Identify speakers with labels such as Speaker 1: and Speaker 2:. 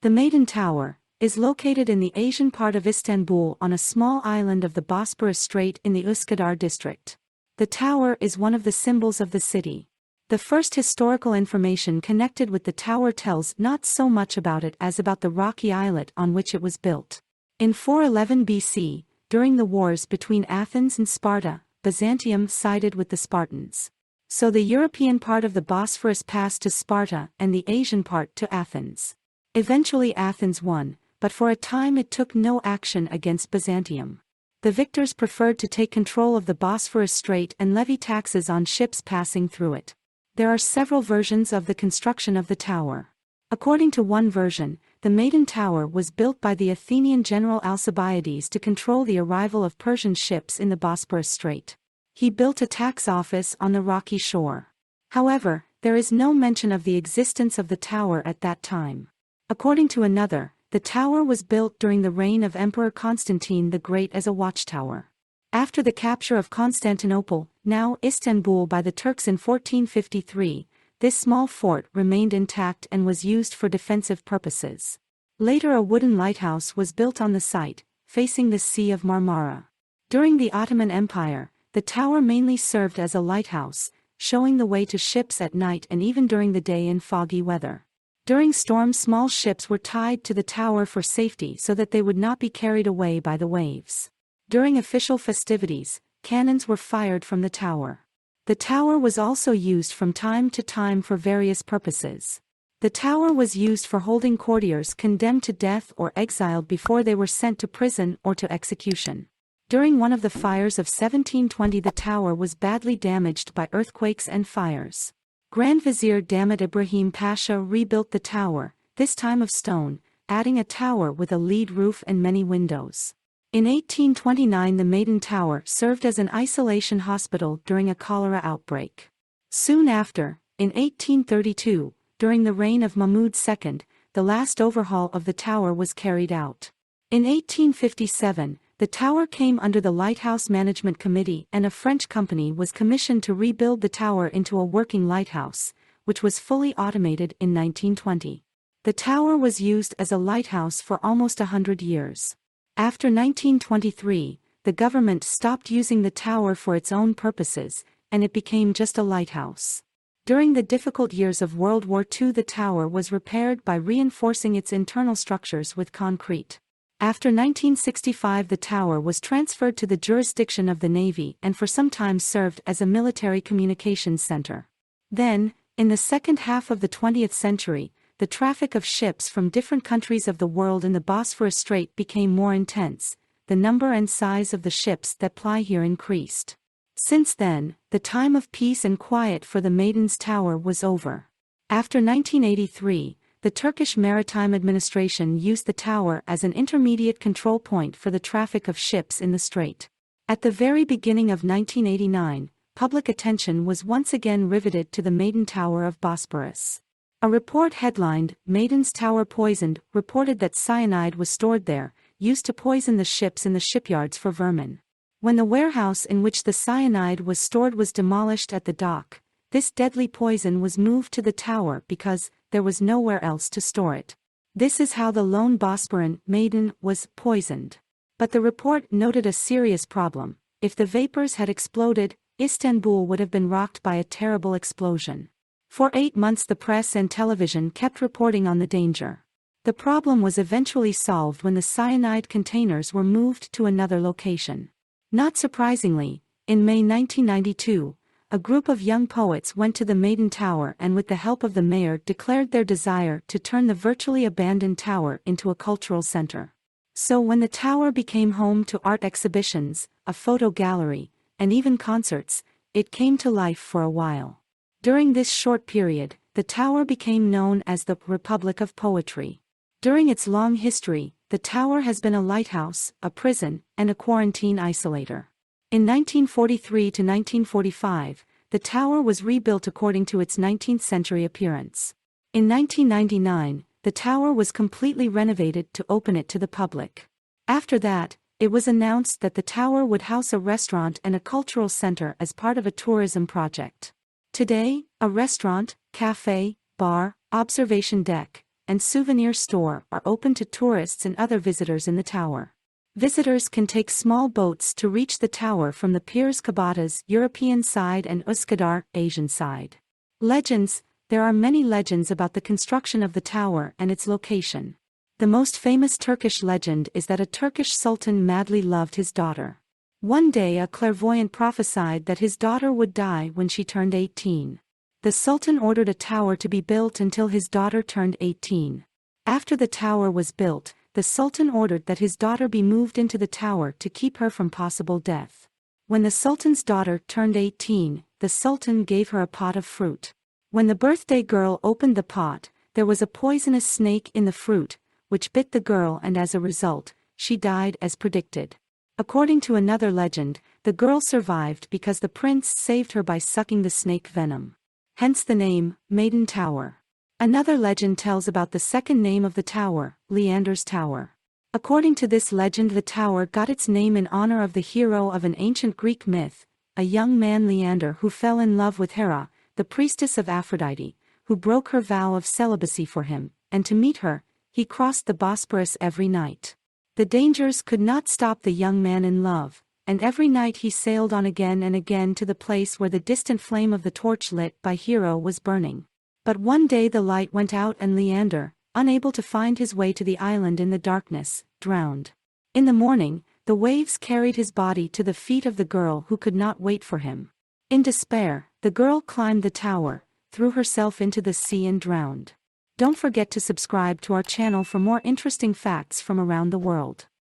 Speaker 1: The Maiden Tower is located in the Asian part of Istanbul on a small island of the Bosporus Strait in the Uskudar district. The tower is one of the symbols of the city. The first historical information connected with the tower tells not so much about it as about the rocky islet on which it was built. In 411 BC, during the wars between Athens and Sparta, Byzantium sided with the Spartans. So the European part of the Bosphorus passed to Sparta and the Asian part to Athens. Eventually Athens won, but for a time it took no action against Byzantium. The victors preferred to take control of the Bosporus Strait and levy taxes on ships passing through it. There are several versions of the construction of the tower. According to one version, the Maiden Tower was built by the Athenian general Alcibiades to control the arrival of Persian ships in the Bosporus Strait. He built a tax office on the rocky shore. However, there is no mention of the existence of the tower at that time. According to another, the tower was built during the reign of Emperor Constantine the Great as a watchtower. After the capture of Constantinople, now Istanbul, by the Turks in 1453, this small fort remained intact and was used for defensive purposes. Later a wooden lighthouse was built on the site, facing the Sea of Marmara. During the Ottoman Empire, the tower mainly served as a lighthouse, showing the way to ships at night and even during the day in foggy weather. During storms, small ships were tied to the tower for safety so that they would not be carried away by the waves. During official festivities, cannons were fired from the tower. The tower was also used from time to time for various purposes. The tower was used for holding courtiers condemned to death or exiled before they were sent to prison or to execution. During one of the fires of 1720, the tower was badly damaged by earthquakes and fires. Grand Vizier Damat Ibrahim Pasha rebuilt the tower, this time of stone, adding a tower with a lead roof and many windows. In 1829 the Maiden Tower served as an isolation hospital during a cholera outbreak. Soon after, in 1832, during the reign of Mahmud II, the last overhaul of the tower was carried out. In 1857, the tower came under the Lighthouse Management Committee and a French company was commissioned to rebuild the tower into a working lighthouse, which was fully automated in 1920. The tower was used as a lighthouse for almost 100 years. After 1923, the government stopped using the tower for its own purposes, and it became just a lighthouse. During the difficult years of World War II, the tower was repaired by reinforcing its internal structures with concrete. After 1965, the tower was transferred to the jurisdiction of the Navy and for some time served as a military communications center. Then, in the second half of the 20th century, the traffic of ships from different countries of the world in the Bosporus Strait became more intense. The number and size of the ships that ply here increased. Since then, the time of peace and quiet for the Maiden's Tower was over. After 1983, the Turkish Maritime Administration used the tower as an intermediate control point for the traffic of ships in the strait. At the very beginning of 1989, public attention was once again riveted to the Maiden Tower of Bosporus. A report headlined, "Maiden's Tower Poisoned," reported that cyanide was stored there, used to poison the ships in the shipyards for vermin. When the warehouse in which the cyanide was stored was demolished at the dock, this deadly poison was moved to the tower because there was nowhere else to store it. This is how the lone Bosporan maiden was poisoned. But the report noted a serious problem. If the vapors had exploded, Istanbul would have been rocked by a terrible explosion. For 8 months the press and television kept reporting on the danger. The problem was eventually solved when the cyanide containers were moved to another location. Not surprisingly, in May 1992, a group of young poets went to the Maiden Tower and with the help of the mayor declared their desire to turn the virtually abandoned tower into a cultural center. So when the tower became home to art exhibitions, a photo gallery, and even concerts, it came to life for a while. During this short period, the tower became known as the Republic of Poetry. During its long history, the tower has been a lighthouse, a prison, and a quarantine isolator. In 1943 to 1945, the tower was rebuilt according to its 19th-century appearance. In 1999, the tower was completely renovated to open it to the public. After that, it was announced that the tower would house a restaurant and a cultural center as part of a tourism project. Today, a restaurant, cafe, bar, observation deck, and souvenir store are open to tourists and other visitors in the tower. Visitors can take small boats to reach the tower from the Piers Kabatas European side and Uskudar Asian side. Legends. There are many legends about the construction of the tower and its location. The most famous Turkish legend is that a Turkish sultan madly loved his daughter. One day a clairvoyant prophesied that his daughter would die when she turned 18. The sultan ordered a tower to be built until his daughter turned 18. After the tower was built, the sultan ordered that his daughter be moved into the tower to keep her from possible death. When the sultan's daughter turned 18, the sultan gave her a pot of fruit. When the birthday girl opened the pot, there was a poisonous snake in the fruit, which bit the girl, and as a result, she died as predicted. According to another legend, the girl survived because the prince saved her by sucking the snake venom. Hence the name, Maiden Tower. Another legend tells about the second name of the tower, Leander's Tower. According to this legend, the tower got its name in honor of the hero of an ancient Greek myth, a young man Leander who fell in love with Hera, the priestess of Aphrodite, who broke her vow of celibacy for him, and to meet her, he crossed the Bosporus every night. The dangers could not stop the young man in love, and every night he sailed on again and again to the place where the distant flame of the torch lit by Hero was burning. But one day the light went out and Leander, unable to find his way to the island in the darkness, drowned. In the morning, the waves carried his body to the feet of the girl who could not wait for him. In despair, the girl climbed the tower, threw herself into the sea and drowned. Don't forget to subscribe to our channel for more interesting facts from around the world.